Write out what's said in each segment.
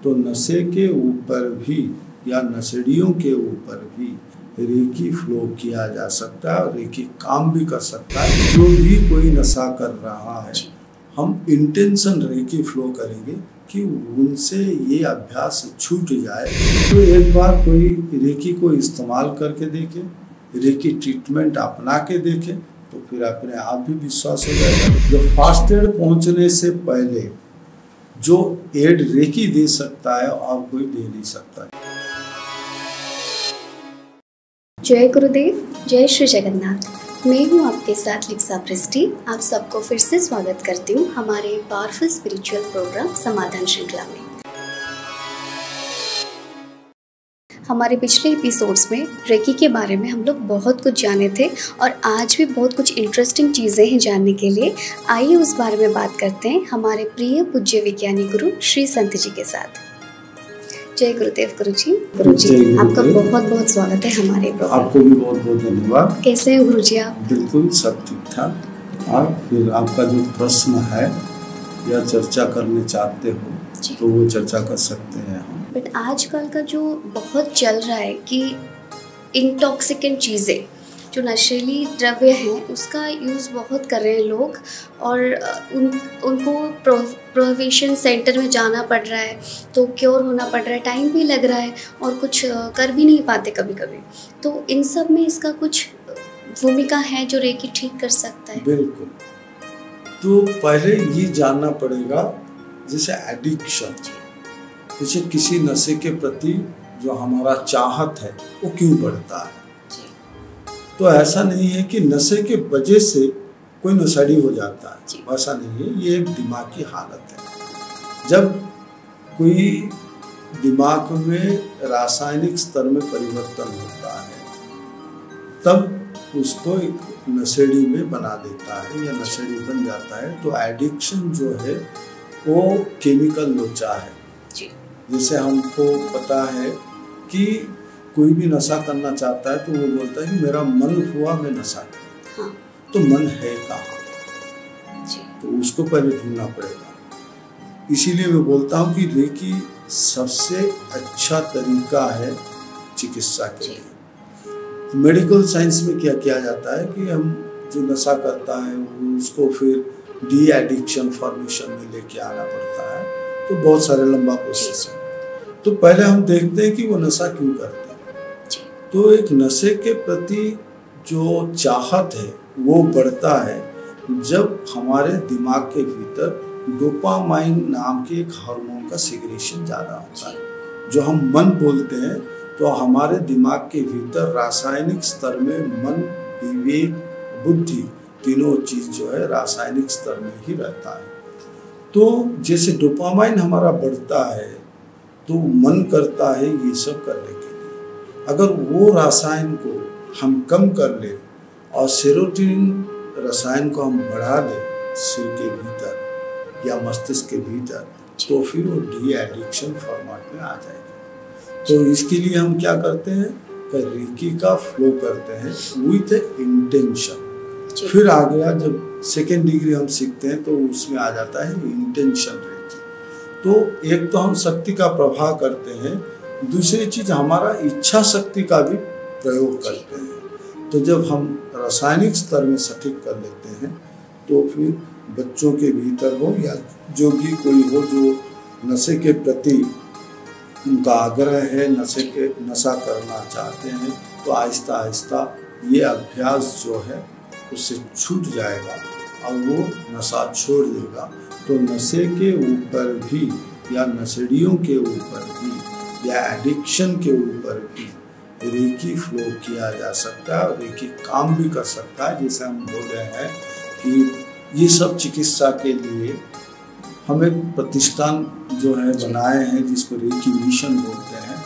तो नशे के ऊपर भी या नशेड़ियों के ऊपर भी रेकी फ्लो किया जा सकता है और रेकी काम भी कर सकता है। जो भी कोई नशा कर रहा है, हम इंटेंशन रेकी फ्लो करेंगे कि उनसे ये अभ्यास छूट जाए। तो एक बार कोई रेकी को इस्तेमाल करके देखे, रेकी ट्रीटमेंट अपना के देखे, तो फिर अपने आप भी विश्वास हो जाएगा। जो फर्स्ट एड पहुंचने से पहले जो एड रेकी दे सकता है और कोई दे नहीं सकता है। जय गुरुदेव, जय श्री जगन्नाथ। मैं हूँ आपके साथ लिप्सा प्रिस्टी। आप सबको फिर से स्वागत करती हूँ हमारे पावरफुल स्पिरिचुअल प्रोग्राम समाधान श्रृंखला में। हमारे पिछले एपिसोड्स में रेकी के बारे में हम लोग बहुत कुछ जाने थे और आज भी बहुत कुछ इंटरेस्टिंग चीज़ें हैं जानने के लिए। आइए उस बारे में बात करते हैं हमारे प्रिय पूज्य विज्ञानी गुरु श्री संत जी के साथ। जय गुरुदेव गुरुजी। गुरुजी आपका बहुत बहुत स्वागत है हमारे प्रोग्राम। आपको भी बहुत बहुत धन्यवाद। कैसे हैं गुरुजी आप? बिल्कुल सब ठीक ठाक। और फिर आपका जो प्रश्न है या चर्चा करने चाहते हो तो वो चर्चा कर सकते हैं हम। बट आजकल का जो बहुत चल रहा है कि इंटॉक्सिकेंट चीज़ें, जो नशीली द्रव्य हैं, उसका यूज़ बहुत कर रहे हैं लोग और उनको प्रोहिबिशन सेंटर में जाना पड़ रहा है, तो क्योर होना पड़ रहा है, टाइम भी लग रहा है और कुछ कर भी नहीं पाते कभी कभी। तो इन सब में इसका कुछ भूमिका है जो रेकी ठीक कर सकता है? बिल्कुल। तो पहले ये जानना पड़ेगा, जैसे एडिक्शन, जैसे किसी नशे के प्रति जो हमारा चाहत है वो क्यों बढ़ता है। तो ऐसा नहीं है कि नशे के वजह से कोई नशेड़ी हो जाता है, ऐसा नहीं है। ये एक दिमागी हालत है। जब कोई दिमाग में रासायनिक स्तर में परिवर्तन होता है तब उसको एक नशेड़ी में बना देता है या नशेड़ी बन जाता है। तो एडिक्शन जो है वो केमिकल लोचा है। जैसे हमको पता है कि कोई भी नशा करना चाहता है तो वो बोलता है कि मेरा मन हुआ मैं नशा करूं। हाँ। तो मन है कहाँ? तो उसको पहले ढूंढना पड़ेगा। इसीलिए मैं बोलता हूँ कि रेकी सबसे अच्छा तरीका है चिकित्सा के लिए। मेडिकल साइंस में क्या किया जाता है कि हम जो नशा करता है उसको फिर डी एडिक्शन फॉर्मेशन में लेके आना पड़ता है। तो बहुत सारे लंबा प्रोसेस है। तो पहले हम देखते हैं कि वो नशा क्यों करते हैं। तो एक नशे के प्रति जो चाहत है वो बढ़ता है जब हमारे दिमाग के भीतर डोपामाइन नाम के एक हार्मोन का सिक्रेशन ज़्यादा होता है। जो हम मन बोलते हैं, तो हमारे दिमाग के भीतर रासायनिक स्तर में मन, विवेक, बुद्धि तीनों चीज़ जो है रासायनिक स्तर में ही रहता है। तो जैसे डोपामाइन हमारा बढ़ता है तो मन करता है ये सब करने के लिए। अगर वो रसायन को हम कम कर ले और सेरोटोनिन रसायन को हम बढ़ा ले सिर के भीतर या मस्तिष्क के भीतर, तो फिर वो डी एडिक्शन फॉर्मेट में आ जाएगा। तो इसके लिए हम क्या करते हैं, रेकी का फ्लो करते हैं विथ इंटेंशन। फिर आ गया जब सेकेंड डिग्री हम सीखते हैं तो उसमें आ जाता है इंटेंशन रेकी। तो एक तो हम शक्ति का प्रभाव करते हैं, दूसरी चीज हमारा इच्छा शक्ति का भी प्रयोग करते हैं। तो जब हम रासायनिक स्तर में सटीक कर लेते हैं तो फिर बच्चों के भीतर हो या जो भी कोई हो जो नशे के प्रति उनका आग्रह है, नशा करना चाहते हैं, तो आहिस्ता आहिस्ता ये अभ्यास जो है उससे छूट जाएगा और वो नशा छोड़ देगा। तो नशे के ऊपर भी या नशेड़ियों के ऊपर भी या एडिक्शन के ऊपर भी रेकी फ्लो किया जा सकता है और रेकी काम भी कर सकता है। जैसे हम बोल रहे हैं कि ये सब चिकित्सा के लिए हम एक प्रतिष्ठान जो है बनाए हैं जिसको रेकी मिशन बोलते हैं।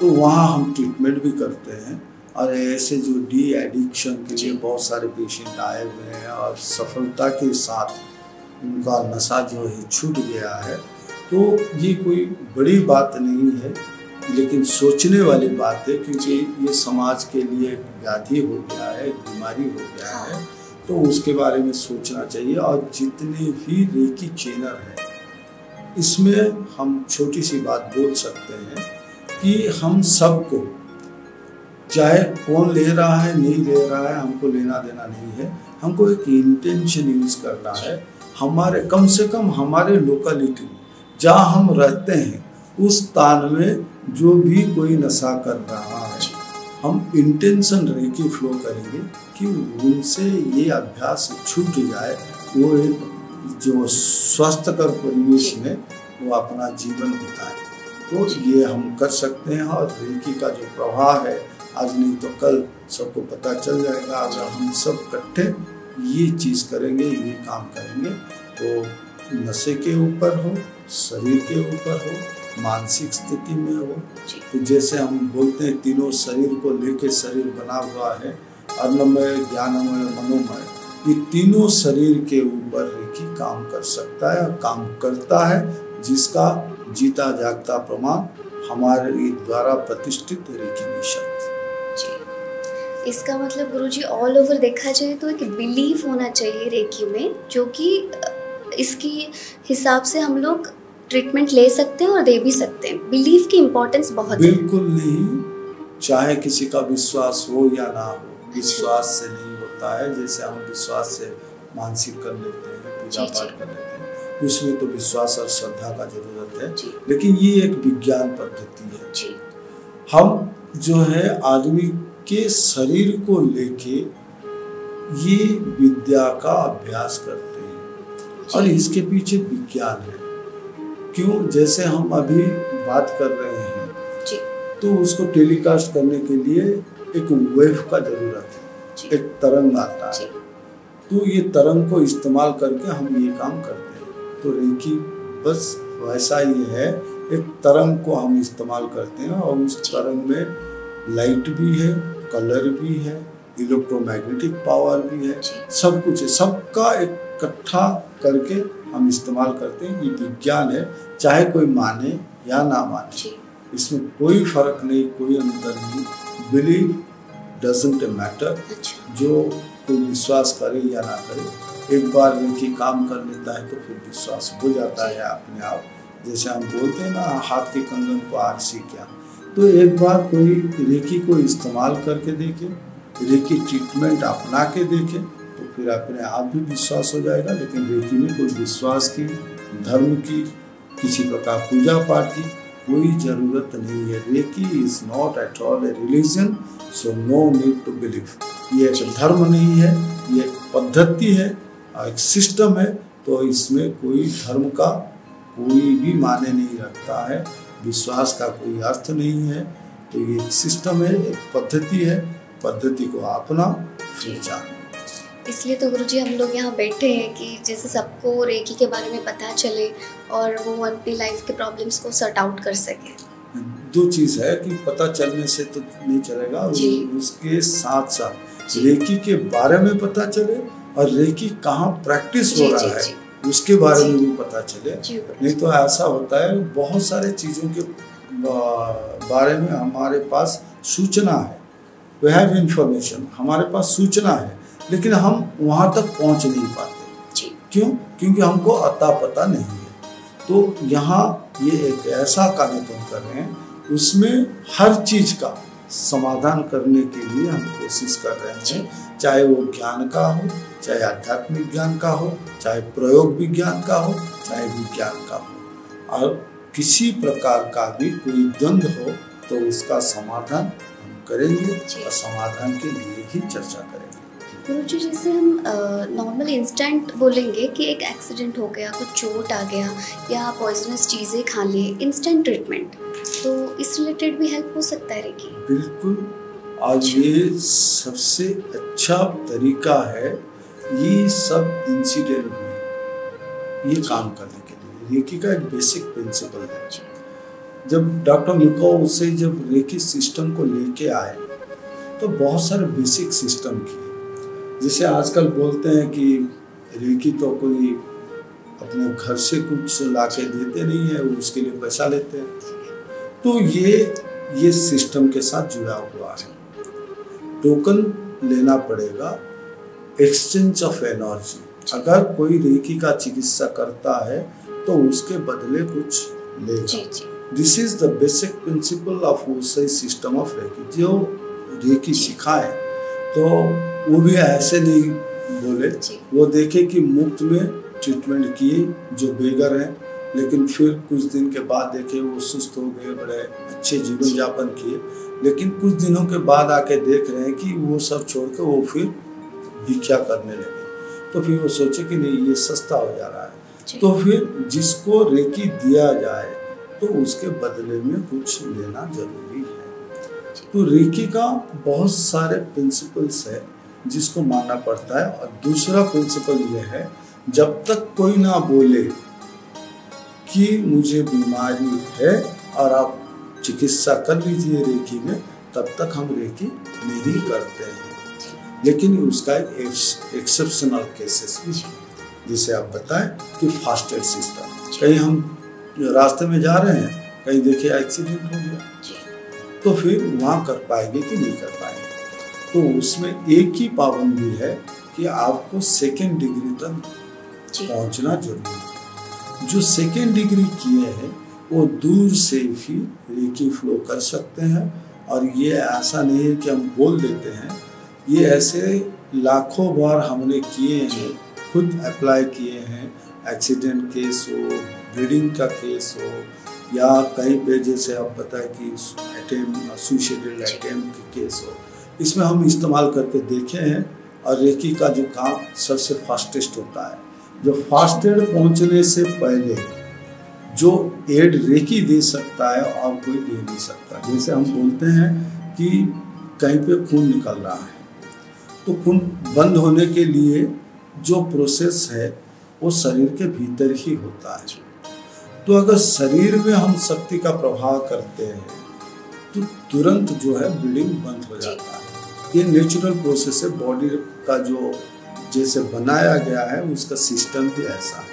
तो वहाँ हम ट्रीटमेंट भी करते हैं और ऐसे जो डी एडिक्शन के लिए बहुत सारे पेशेंट आए हुए हैं और सफलता के साथ उनका नशा जो है छूट गया है। तो ये कोई बड़ी बात नहीं है, लेकिन सोचने वाली बात है, क्योंकि ये समाज के लिए व्याधि हो गया है, बीमारी हो गया है। तो उसके बारे में सोचना चाहिए। और जितने भी रेकी ट्रेनर हैं इसमें हम छोटी सी बात बोल सकते हैं कि हम सबको, चाहे कौन ले रहा है नहीं ले रहा है, हमको लेना देना नहीं है, हमको एक इंटेंशन यूज करना है। हमारे कम से कम हमारे लोकेलिटी में जहाँ हम रहते हैं उस स्थान में जो भी कोई नशा कर रहा है, हम इंटेंशन रेकी फ्लो करेंगे कि उनसे ये अभ्यास छूट जाए, वो एक जो स्वस्थकर परिवेश में वो अपना जीवन बिताए। तो ये हम कर सकते हैं। और रेकी का जो प्रभाव है, आज नहीं तो कल सबको पता चल जाएगा। अगर हम सब इकट्ठे ये चीज़ करेंगे, ये काम करेंगे, तो नशे के ऊपर हो, शरीर के ऊपर हो, मानसिक स्थिति में हो, तो जैसे हम बोलते हैं तीनों शरीर को लेके शरीर बना हुआ है, अन्नमय, ज्ञानमय, मनोमय, ये तीनों शरीर के ऊपर रेकी काम कर सकता है और काम करता है, जिसका जीता जागता प्रमाण हमारे द्वारा प्रतिष्ठित रेकी मिशन। इसका मतलब गुरुजी ऑल ओवर देखा जाए तो एक बिलीफ होना चाहिए रेकी में, जो कि इसकी हिसाब से हम लोग ट्रीटमेंट ले सकते हैं और दे भी सकते हैं। बिलीफ की इम्पोर्टेंस बहुत है। बिल्कुल नहीं, चाहे किसी का विश्वास हो या ना हो, विश्वास से नहीं होता है। जैसे हम विश्वास से मानसिक कर लेते हैं, पूजा पाठ कर लेते हैं, उसमें तो विश्वास और श्रद्धा का जरूरत है, लेकिन ये एक विज्ञान पद्धति है। हम जो है आदमी के शरीर को लेके ये विद्या का अभ्यास करते हैं और इसके पीछे विज्ञान है। क्यों? जैसे हम अभी बात कर रहे हैं तो उसको टेलीकास्ट करने के लिए एक वेव का जरूरत है, एक तरंग आता है, तो ये तरंग को इस्तेमाल करके हम ये काम करते हैं। तो रेकी बस वैसा ही है, एक तरंग को हम इस्तेमाल करते हैं और उस तरंग में लाइट भी है, कलर भी है, इलेक्ट्रोमैग्नेटिक पावर भी है, सब कुछ है, सबका इकट्ठा करके हम इस्तेमाल करते हैं। ये विज्ञान है, चाहे कोई माने या ना माने, इसमें कोई फर्क नहीं, कोई अंतर नहीं। Believe doesn't matter. जो कोई विश्वास करे या ना करे, एक बार रेकी काम कर लेता है तो फिर विश्वास हो जाता है अपने आप। जैसे हम बोलते हैं ना, हाथ के कंगन को आरसी क्या, तो एक बार कोई रेकी को इस्तेमाल करके देखे, रेकी ट्रीटमेंट अपना के देखे, तो फिर अपने आप भी विश्वास हो जाएगा। लेकिन रेकी में कोई विश्वास की, धर्म की, किसी प्रकार पूजा पाठ की कोई ज़रूरत नहीं है। Reiki is not at all a religion, so no need to believe. ये एक धर्म नहीं है, ये एक पद्धति है, एक सिस्टम है, तो इसमें कोई धर्म का कोई भी माने नहीं रखता है, विश्वास का कोई अर्थ नहीं है। तो ये एक सिस्टम है, एक पद्धति है, पद्धति को अपना फिर जानो। इसलिए तो गुरुजी हम लोग यहाँ बैठे हैं कि जैसे सबको रेकी के बारे में पता चले और वो अपनी लाइफ के प्रॉब्लम्स को सॉर्ट आउट कर सके। दो चीज़ है कि पता चलने से तो नहीं चलेगा, उसके साथ साथ रेकी के बारे में पता चले और रेकी कहाँ प्रैक्टिस हो रहा है उसके बारे में भी पता चले। नहीं तो ऐसा होता है, बहुत सारे चीज़ों के बारे में हमारे पास सूचना है, वी हैव इंफॉर्मेशन, हमारे पास सूचना है, लेकिन हम वहाँ तक पहुँच नहीं पाते। क्यों? क्योंकि हमको अता पता नहीं है। तो यहाँ ये एक ऐसा कार्यक्रम कर रहे हैं, उसमें हर चीज़ का समाधान करने के लिए हम कोशिश कर रहे हैं, चाहे वो ज्ञान का हो, चाहे आध्यात्मिक ज्ञान का हो, चाहे प्रयोग विज्ञान का हो, चाहे विज्ञान का हो, और किसी प्रकार का भी कोई द्वंद्व हो तो उसका समाधान हम करेंगे और समाधान के लिए ही चर्चा करेंगे। गुरुजी, जैसे हम नॉर्मल इंस्टेंट बोलेंगे कि एक एक्सीडेंट हो गया, कुछ चोट आ गया या पॉइजनस चीज़ें खा लिए, इंस्टेंट ट्रीटमेंट, तो इस रिलेटेड भी हेल्प हो सकता है रेकी? बिल्कुल, और ये सबसे अच्छा तरीका है ये सब इंसिडेंट में ये काम करने के लिए। रेकी का एक बेसिक प्रिंसिपल है। जब डॉक्टर निको उसे जब रेकी सिस्टम को लेके आए तो बहुत सारे बेसिक सिस्टम किए। जैसे आजकल बोलते हैं कि रेकी तो कोई अपने घर से कुछ ला के देते नहीं है, उसके लिए पैसा लेते हैं। तो ये सिस्टम के साथ जुड़ा हुआ है। टोकन लेना पड़ेगा, एक्सचेंज ऑफ एनर्जी। अगर कोई रेकी का चिकित्सा करता है तो उसके बदले कुछ लेगा। जी जी this is the basic principle of Usui system of Reiki. जो रेकी सिखाए तो वो भी ऐसे नहीं बोले, वो देखे कि मुफ्त में ट्रीटमेंट किए जो बेघर हैं, लेकिन फिर कुछ दिन के बाद देखे वो सुस्त हो गए, बड़े अच्छे जीवन यापन किए, लेकिन कुछ दिनों के बाद आके देख रहे हैं कि वो सब छोड़ के वो फिर भिक्षा करने लगे। तो फिर वो सोचे कि नहीं ये सस्ता हो जा रहा है, तो फिर जिसको रेकी दिया जाए तो उसके बदले में कुछ लेना जरूरी है। तो रेकी का बहुत सारे प्रिंसिपल्स है जिसको मानना पड़ता है। और दूसरा प्रिंसिपल ये है, जब तक कोई ना बोले कि मुझे बीमारी है और आप चिकित्सा कर लीजिए रेकी में, तब तक हम रेकी नहीं करते हैं। लेकिन उसका एक एक्सेप्शनल केसेस भी है, जिसे आप बताएं कि फास्ट एड सिस्टम। कहीं हम रास्ते में जा रहे हैं, कहीं देखिए एक्सीडेंट हो गया, तो फिर वहाँ कर पाएंगे कि नहीं कर पाएंगे। तो उसमें एक ही पाबंदी है कि आपको सेकेंड डिग्री तक पहुँचना जरूरी है। जो सेकेंड डिग्री किए हैं वो दूर से ही रेकी फ्लो कर सकते हैं। और ये ऐसा नहीं है कि हम बोल देते हैं, ये ऐसे लाखों बार हमने किए हैं, खुद अप्लाई किए हैं। एक्सीडेंट केस हो, ब्लीडिंग का केस हो, या कहीं पे जैसे आप बताएं कि सुसाइडल अटेम्प्ट के केस हो, इसमें हम इस्तेमाल करके देखे हैं। और रेकी का जो काम सबसे फास्टेस्ट होता है। जो फास्ट एड पहुंचने से पहले जो एड रेकी दे सकता है और कोई दे नहीं सकता। जैसे हम बोलते हैं कि कहीं पे खून निकल रहा है, तो खून बंद होने के लिए जो प्रोसेस है वो शरीर के भीतर ही होता है। तो अगर शरीर में हम शक्ति का प्रभाव करते हैं तो तुरंत जो है ब्लीडिंग बंद हो जाता है। ये नेचुरल प्रोसेस है, बॉडी का जो जैसे बनाया गया है उसका सिस्टम भी ऐसा है।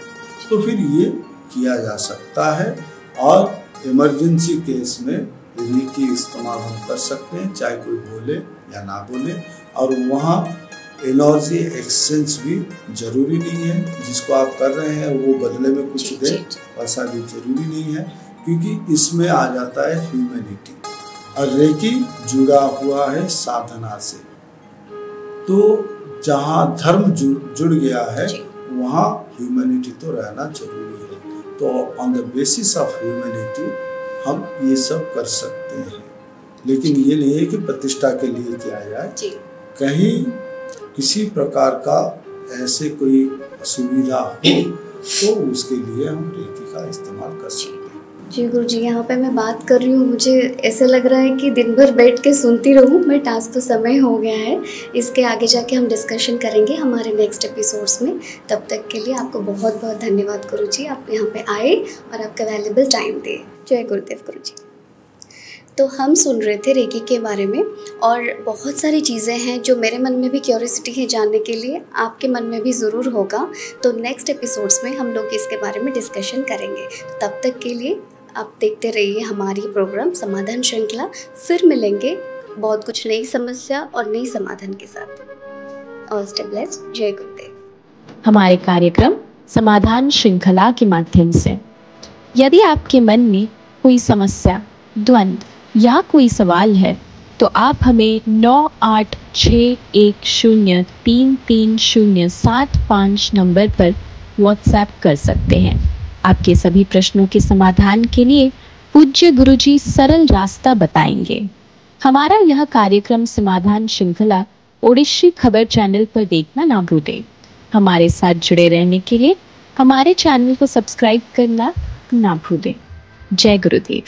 तो फिर ये किया जा सकता है। और इमरजेंसी केस में रेकी इस्तेमाल हम कर सकते हैं, चाहे कोई बोले या ना बोले। और वहाँ एनर्जी एक्सचेंज भी जरूरी नहीं है, जिसको आप कर रहे हैं वो बदले में कुछ दे, वैसा भी जरूरी नहीं है, क्योंकि इसमें आ जाता है ह्यूमैनिटी। और रेकी जुड़ा हुआ है साधना से। तो जहाँ धर्म जुड़ गया है वहाँ ह्यूमैनिटी तो रहना जरूरी है। तो on the basis of humanity हम ये सब कर सकते हैं, लेकिन ये नहीं है कि प्रतिष्ठा के लिए किया जाए। कहीं किसी प्रकार का ऐसे कोई असुविधा हो तो उसके लिए हम रेकी का इस्तेमाल कर सकते हैं। जी गुरुजी, यहाँ पे मैं बात कर रही हूँ, मुझे ऐसा लग रहा है कि दिन भर बैठ के सुनती रहूँ मैं। टास्क तो समय हो गया है, इसके आगे जाके हम डिस्कशन करेंगे हमारे नेक्स्ट एपिसोड्स में। तब तक के लिए आपको बहुत बहुत धन्यवाद गुरुजी, आप यहाँ पे आए और आपका वैल्यूएबल टाइम दिए। जय गुरुदेव गुरुजी। तो हम सुन रहे थे रेकी के बारे में, और बहुत सारी चीज़ें हैं जो मेरे मन में भी क्यूरियोसिटी है जानने के लिए, आपके मन में भी ज़रूर होगा। तो नेक्स्ट एपिसोड्स में हम लोग इसके बारे में डिस्कशन करेंगे। तब तक के लिए आप देखते रहिए हमारी प्रोग्राम समाधान श्रृंखला। फिर मिलेंगे बहुत कुछ नई समस्या और नई समाधान के साथ। All stay blessed. जय गुरुदेव। हमारे कार्यक्रम समाधान श्रृंखला के माध्यम से यदि आपके मन में कोई समस्या, द्वंद्व या कोई सवाल है तो आप हमें 9861033075 नंबर पर व्हाट्सएप कर सकते हैं। आपके सभी प्रश्नों के समाधान के लिए पूज्य गुरुजी सरल रास्ता बताएंगे। हमारा यह कार्यक्रम समाधान श्रृंखला ओडिशी खबर चैनल पर देखना ना भूलें। हमारे साथ जुड़े रहने के लिए हमारे चैनल को सब्सक्राइब करना ना भूलें। जय गुरुदेव।